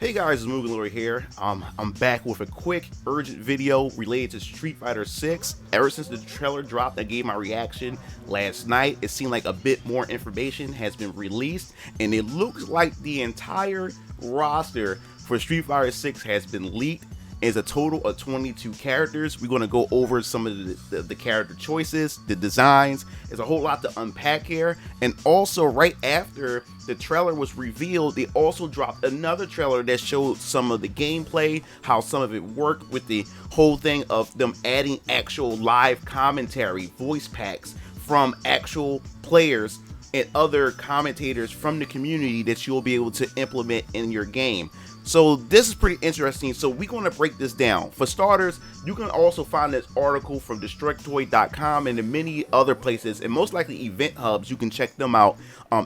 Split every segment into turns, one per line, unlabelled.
Hey guys, it's MugenLord here. I'm back with a quick, urgent video related to Street Fighter 6. Ever since the trailer dropped, I gave my reaction last night. It seemed like a bit more information has been released, and it looks like the entire roster for Street Fighter 6 has been leaked. It's a total of 22 characters. We're going to go over some of the character choices, the designs. There's a whole lot to unpack here. And also, right after the trailer was revealed, they also dropped another trailer that showed some of the gameplay, how some of it worked with the whole thing of them adding actual live commentary, voice packs from actual players and other commentators from the community that you'll be able to implement in your game. So this is pretty interesting. So we're going to break this down. For starters, you can also find this article from Destructoid.com and in many other places, and most likely event hubs. You can check them out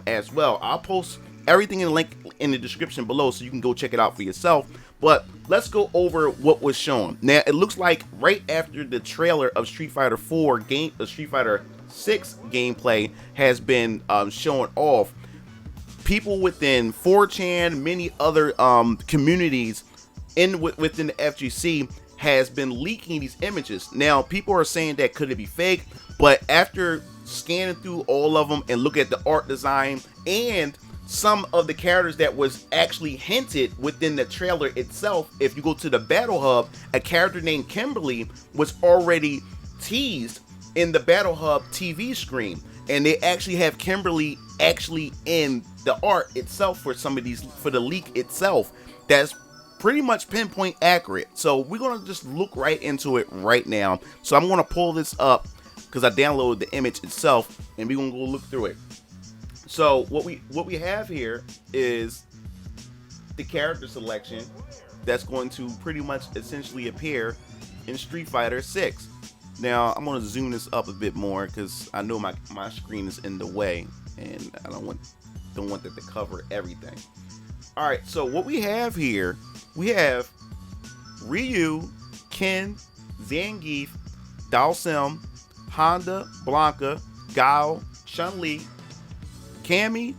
as well. I'll post everything in the link in the description below so you can go check it out for yourself. But let's go over what was shown. Now it looks like right after the trailer of Street Fighter 6 gameplay has been shown off, people within 4chan, many other communities within the FGC has been leaking these images. Now, people are saying that could it be fake, but after scanning through all of them and look at the art design and some of the characters that was actually hinted within the trailer itself, if you go to the Battle Hub, a character named Kimberly was already teased in the Battle Hub TV screen, and they actually have Kimberly actually in the art itself for some of these, for the leak itself. That's pretty much pinpoint accurate. So we're gonna just look right into it right now. So I'm gonna pull this up because I downloaded the image itself, and we're gonna go look through it. So what we have here is the character selection that's going to pretty much essentially appear in Street Fighter 6. Now I'm gonna zoom this up a bit more because I know my screen is in the way, and I don't want that to cover everything. All right, so what we have here, we have Ryu, Ken, Zangief, Dhalsim, Honda, Blanca, Guile, Chun-Li, Cammy,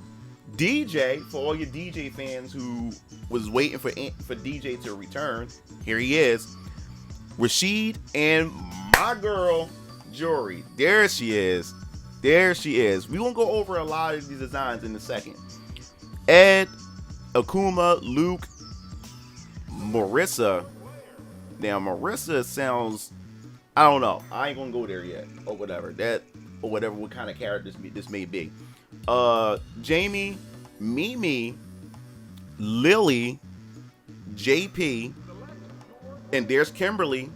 DJ, for all your DJ fans who was waiting for DJ to return. Here he is, Rashid, and my girl Jory. There she is. There she is. We won't go over a lot of these designs in a second. Ed, Akuma, Luke, Marissa. Now Marissa sounds, I don't know. I ain't gonna go there yet, or whatever. What kind of character this may be. Jamie, Mimi, Lily, JP, and there's Kimberly,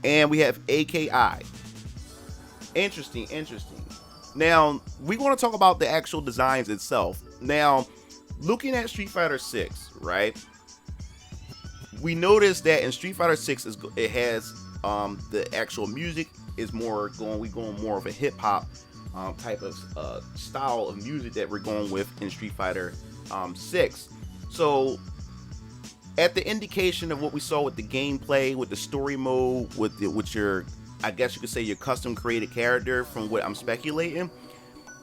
and we have AKI. Interesting. Now, we want to talk about the actual designs itself. Now, looking at Street Fighter 6, right? We noticed that in Street Fighter 6, it has the actual music is more going more of a hip hop type of style of music that we're going with in Street Fighter 6. So, at the indication of what we saw with the gameplay, with the story mode, with your, I guess you could say, your custom created character, from what I'm speculating,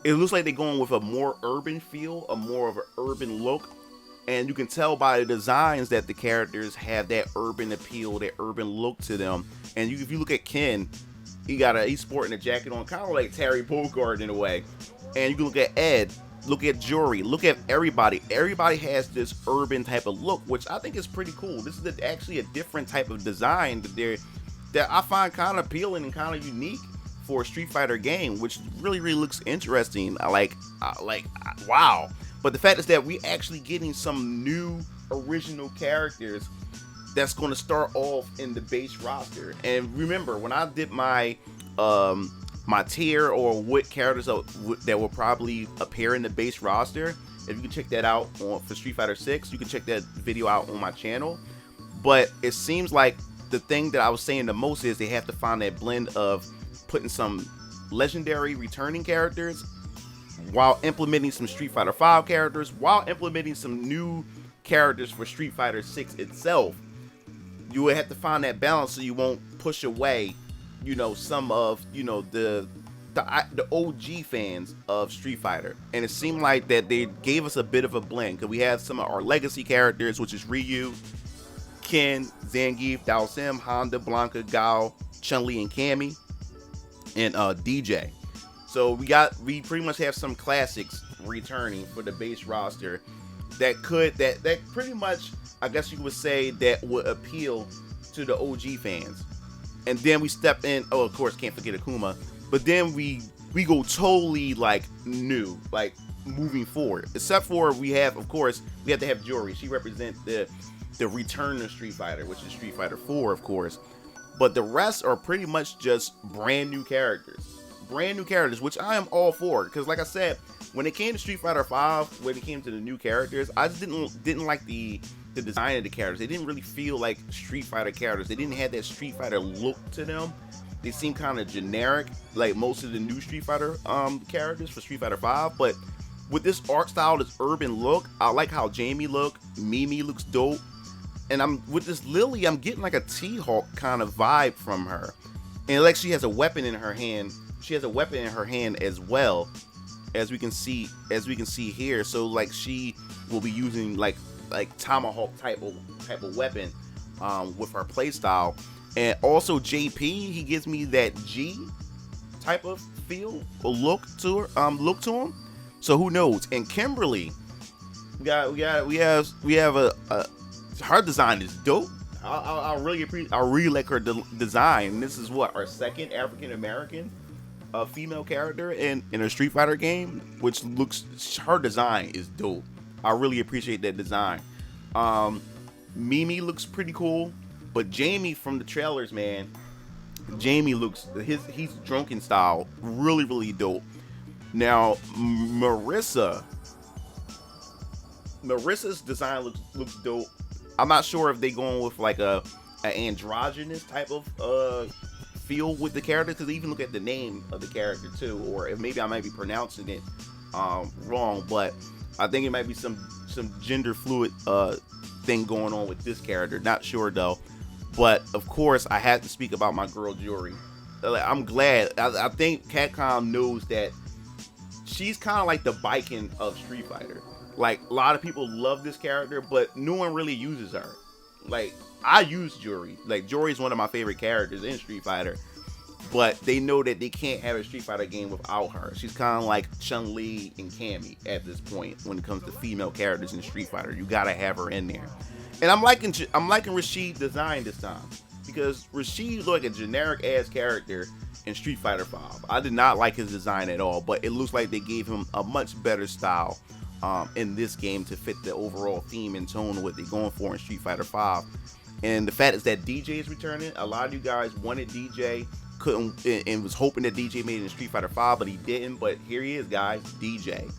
it looks like they're going with a more urban feel, a more of an urban look, and you can tell by the designs that the characters have that urban appeal, that urban look to them. And if you look at Ken, he's sporting a jacket on, kind of like Terry Bogard in a way. And you can look at Ed, look at Jory, look at everybody. Everybody has this urban type of look, which I think is pretty cool. This is actually a different type of design that I find kind of appealing and kind of unique for a Street Fighter game, which really looks interesting. I like wow. But the fact is that we actually getting some new original characters that's going to start off in the base roster. And remember, when I did my my tier, or what characters that will probably appear in the base roster, if you can check that out for Street Fighter 6, you can check that video out on my channel. But it seems like the thing that I was saying the most is they have to find that blend of putting some legendary returning characters while implementing some Street Fighter 5 characters, while implementing some new characters for Street Fighter 6 itself. You would have to find that balance so you won't push away, some of, the the OG fans of Street Fighter, and it seemed like that they gave us a bit of a blend because we have some of our legacy characters, which is Ryu, Ken, Zangief, Dhalsim, Honda, Blanca, Gao, Chun-Li, and Cammy, and DJ. So we pretty much have some classics returning for the base roster that pretty much, I guess you would say, that would appeal to the OG fans. And then we step in. Oh, of course, can't forget Akuma. But then we go totally like new, like moving forward. Except for we have to have Jori. She represents the return of Street Fighter, which is Street Fighter 4, of course. But the rest are pretty much just brand new characters, which I am all for. Because like I said, when it came to Street Fighter 5, when it came to the new characters, I just didn't like the design of the characters. They didn't really feel like Street Fighter characters. They didn't have that Street Fighter look to them. They seem kind of generic, like most of the new Street Fighter characters for Street Fighter 5. But with this art style, this urban look, I like how Jamie look. Mimi looks dope. And with this Lily, I'm getting like a T-Hawk kind of vibe from her. And like she has a weapon in her hand. She has a weapon in her hand as well, as we can see here. So like she will be using like tomahawk type of weapon with her playstyle. And also JP, he gives me that G type of feel or look to him. So who knows? And Kimberly, we have a her design is dope. I really like her design. This is our second African American female character in a Street Fighter game, which her design is dope. I really appreciate that design. Mimi looks pretty cool, but Jamie from the trailers, man, Jamie looks he's drunken style really, really dope. Now Marissa's design looks dope. I'm not sure if they going with like an androgynous type of feel with the character, because even look at the name of the character too, or if maybe I might be pronouncing it wrong, but I think it might be some gender fluid thing going on with this character. Not sure though, but of course I had to speak about my girl Jori. I'm glad. I think Capcom knows that she's kind of like the Biken of Street Fighter. Like, a lot of people love this character, but no one really uses her. Like, I use Jori. Like, Jori is one of my favorite characters in Street Fighter, but they know that they can't have a Street Fighter game without her. She's kind of like Chun-Li and Cammy at this point when it comes to female characters in Street Fighter. You gotta have her in there. And I'm liking Rashid's design this time, because Rashid looked like a generic ass character in Street Fighter 5. I did not like his design at all, but it looks like they gave him a much better style in this game to fit the overall theme and tone of what they're going for in Street Fighter 5. And the fact is that DJ is returning. A lot of you guys wanted DJ, couldn't, and was hoping that DJ made it in Street Fighter 5, but he didn't. But here he is, guys, DJ.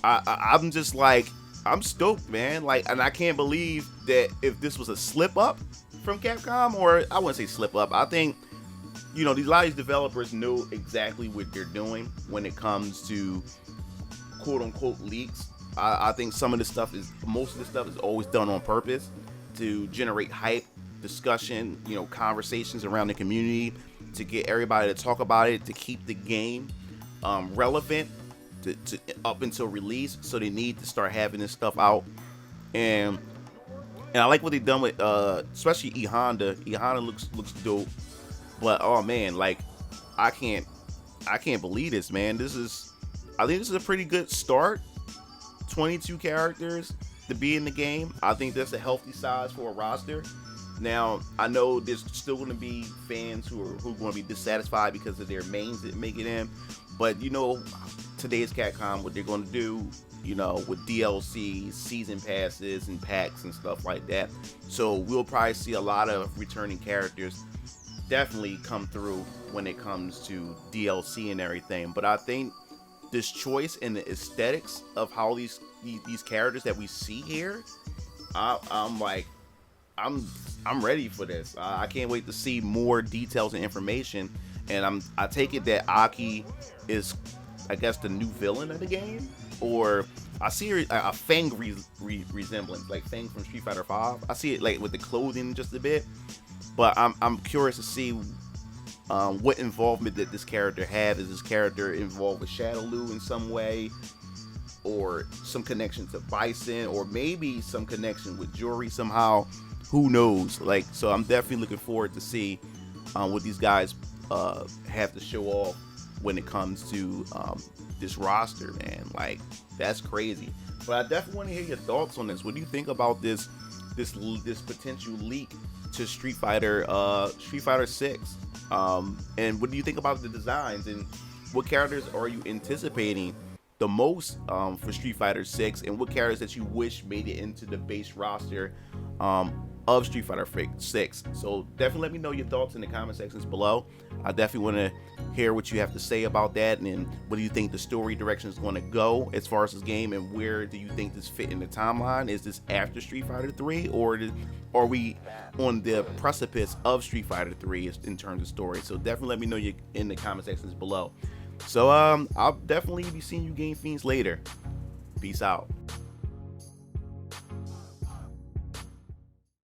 I'm just like, I'm stoked, man. Like, and I can't believe that if this was a slip up from Capcom, or I wouldn't say slip up. I think, a lot of these developers know exactly what they're doing when it comes to quote unquote leaks. I think most of this stuff is always done on purpose to generate hype, discussion, conversations around the community, to get everybody to talk about it, to keep the game relevant to up until release. So they need to start having this stuff out. And I like what they've done with especially E Honda. E Honda looks dope. But oh man, like I can't believe this, man. I think this is a pretty good start. 22 characters to be in the game. I think that's a healthy size for a roster. Now, I know there's still going to be fans who are going to be dissatisfied because of their mains that make it in. But today's Capcom, what they're going to do, with DLCs, season passes, and packs and stuff like that. So we'll probably see a lot of returning characters definitely come through when it comes to DLC and everything. But I think this choice and the aesthetics of how these characters that we see here, I'm ready for this. I can't wait to see more details and information. And I take it that Aki is, I guess, the new villain of the game, or I see a Fang resemblance, like Fang from Street Fighter 5. I see it like with the clothing just a bit, but I'm curious to see what involvement that this character have. Is this character involved with Shadowloo in some way, or some connection to Bison, or maybe some connection with Jory somehow? Who knows? Like, so I'm definitely looking forward to see what these guys have to show off when it comes to this roster, man. Like, that's crazy. But I definitely want to hear your thoughts on this. What do you think about this potential leak to Street Fighter 6? And what do you think about the designs, and what characters are you anticipating the most for Street Fighter 6, and what characters that you wish made it into the base roster of Street Fighter 6? So definitely let me know your thoughts in the comment sections below. I definitely want to hear what you have to say about that, and what do you think the story direction is going to go as far as this game, and where do you think this fit in the timeline? Is this after Street Fighter 3, or are we on the precipice of Street Fighter 3 in terms of story? So definitely let me know in the comment sections below. So I'll definitely be seeing you Game Fiends later. Peace out.